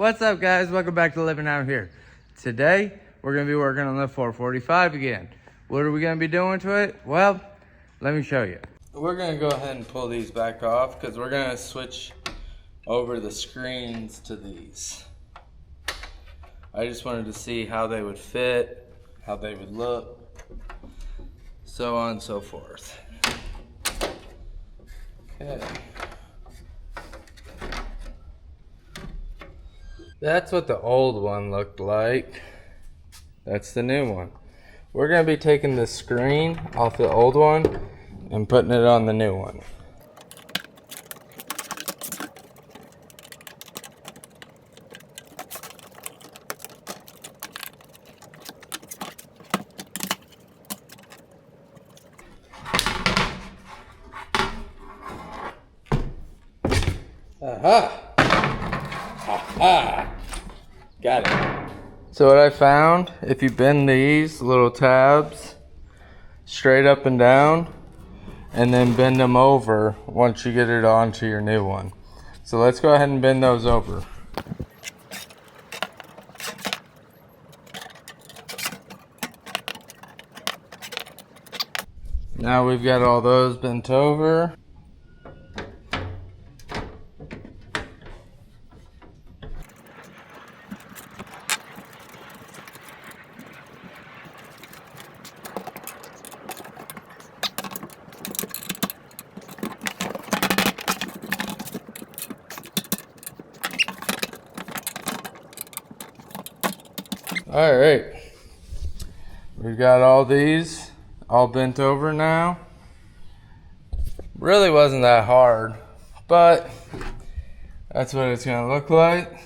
What's up, guys? Welcome back to Living Out Here. Today, we're going to be working on the 445 again. What are we going to be doing to it? Well, let me show you. We're going to go ahead and pull these back off because we're going to switch over the screens to these. I just wanted to see how they would fit, how they would look, so on and so forth. Okay. That's what the old one looked like. That's the new one. We're going to be taking the screen off the old one and putting it on the new one. Aha! Aha! Got it. So what I found, if you bend these little tabs straight up and down, and then bend them over once you get it onto your new one. So let's go ahead and bend those over. Now we've got all those bent over. All right, we've got all these all bent over now. Really wasn't that hard, but that's what it's gonna look like.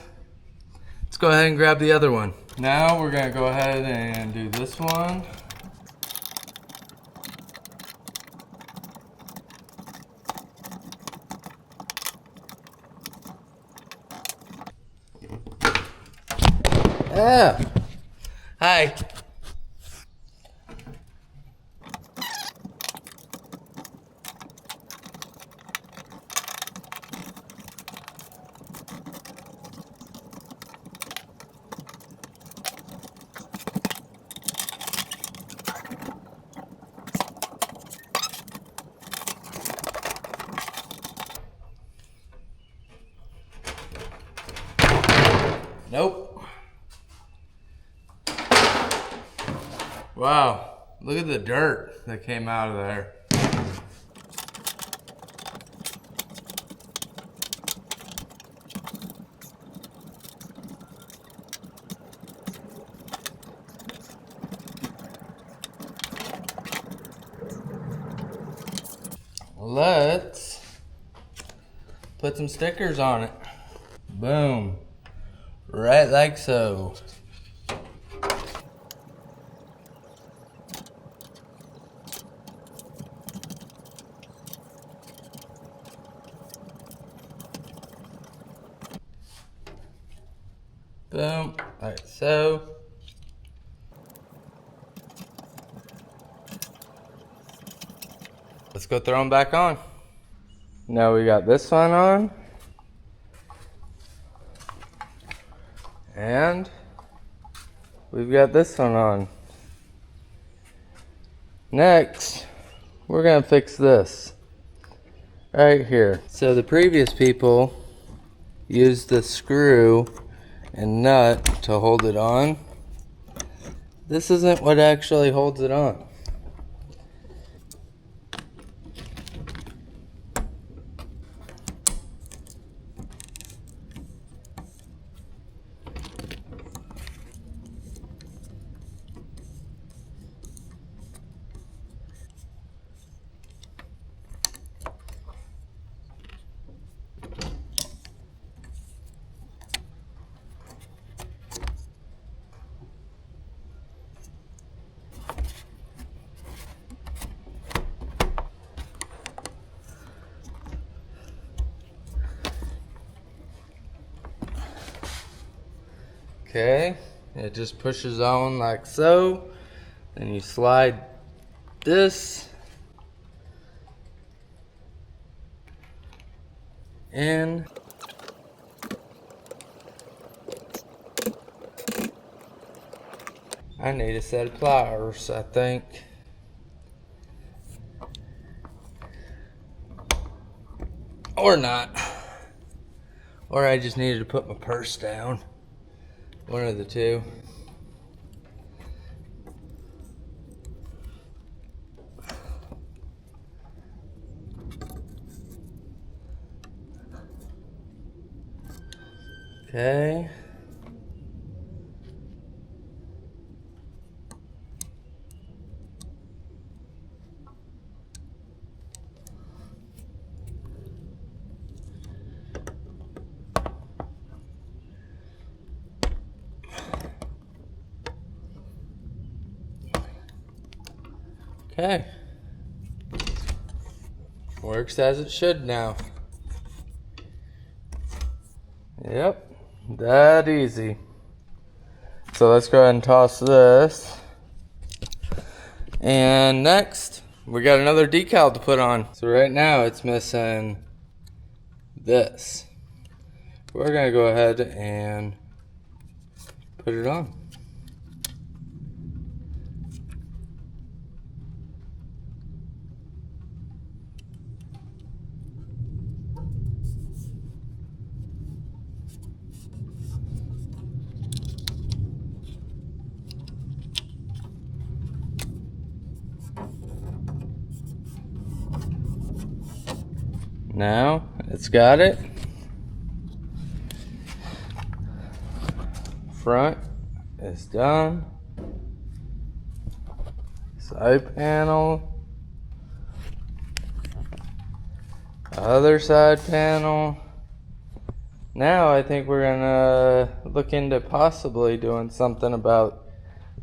Let's go ahead and grab the other one. Now we're gonna go ahead and do this one. Yeah. Hi. Nope. Wow, look at the dirt that came out of there. Let's put some stickers on it. Boom. Right like so. Boom, like so. Let's go throw them back on. Now we got this one on. And we've got this one on. Next, we're gonna fix this right here. So the previous people used the screw and nut to hold it on. This isn't what actually holds it on. Okay, it just pushes on like so. Then you slide this in. I need a set of pliers, I think. Or not. Or I just needed to put my purse down. One of the two. Okay. Okay. Works as it should now. Yep, that easy. So let's go ahead and toss this. And next, we got another decal to put on. So right now it's missing this. We're gonna go ahead and put it on. Now it's got it. Front is done. Side panel. Other side panel. Now I think we're gonna look into possibly doing something about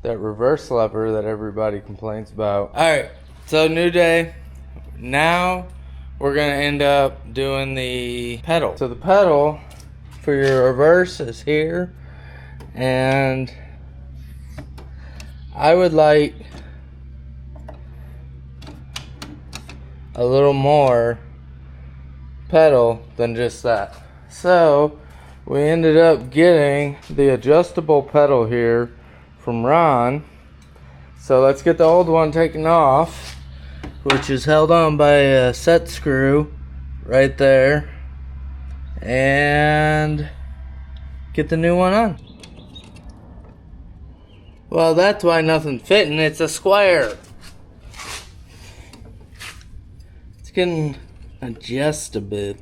that reverse lever that everybody complains about. Alright, so new day. Now we're gonna end up doing the pedal. So the pedal for your reverse is here, and I would like a little more pedal than just that. So we ended up getting the adjustable pedal here from Ron. So let's get the old one taken off, which is held on by a set screw right there, and get the new one on. Well, that's why nothing's fitting. It's a square. It's getting adjust a bit.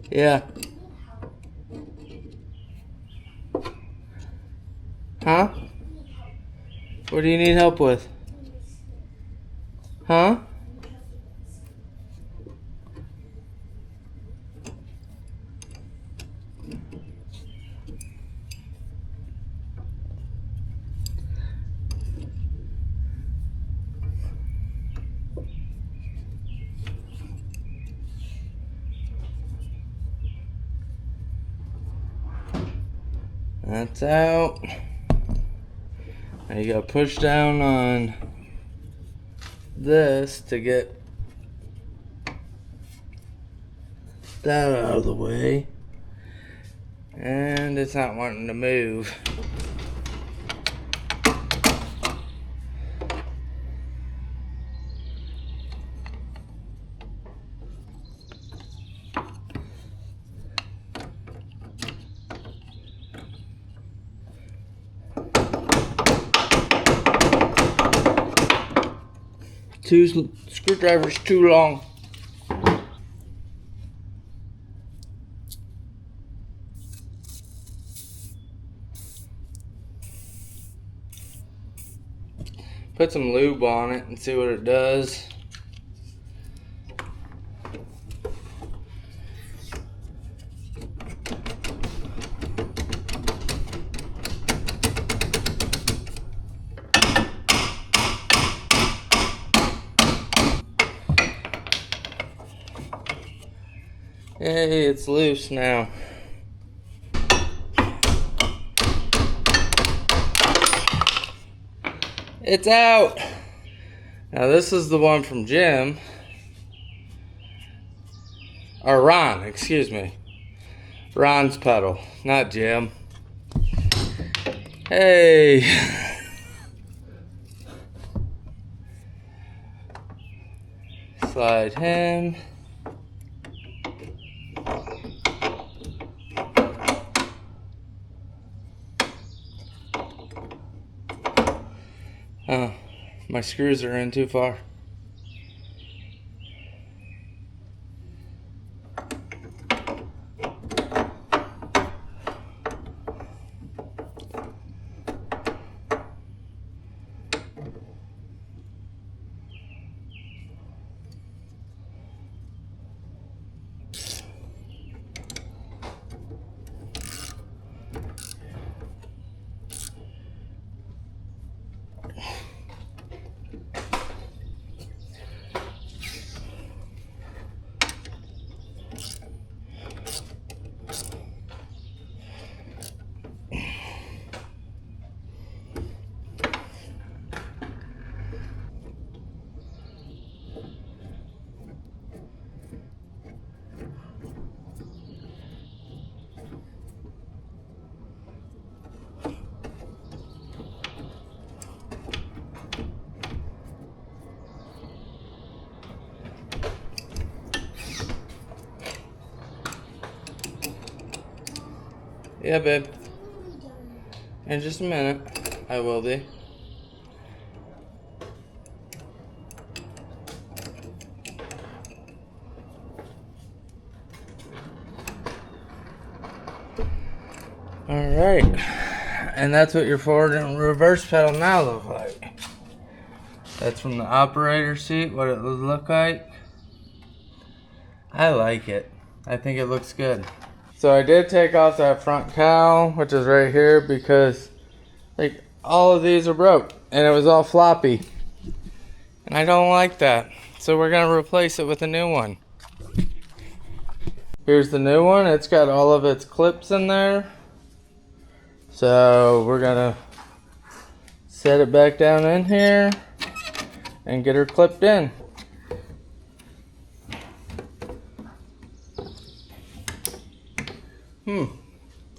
Yeah. Huh? What do you need help with? Huh? That's out. Now you gotta push down on this to get that out of the way. And it's not wanting to move. Two screwdrivers too long. Put some lube on it and see what it does. Hey, it's loose now. It's out. Now this is the one from Jim. Or Ron, excuse me. Ron's pedal, not Jim. Hey. Slide him. Oh, my screws are in too far. Yeah, babe. In just a minute, I will be. Alright. And that's what your forward and reverse pedal now look like. That's from the operator seat, what it would look like. I like it. I think it looks good. So I did take off that front cowl, which is right here, because like all of these are broke and it was all floppy. And I don't like that. So we're gonna replace it with a new one. Here's the new one. It's got all of its clips in there. So we're gonna set it back down in here and get her clipped in.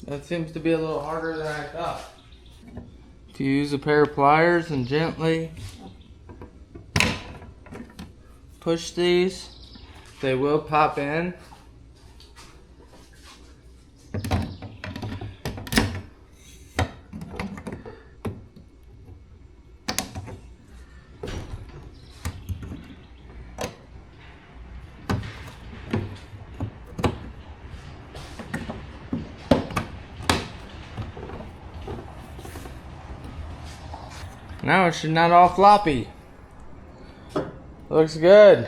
That seems to be a little harder than I thought. If you use a pair of pliers and gently push these, they will pop in. Now it should not all floppy. Looks good.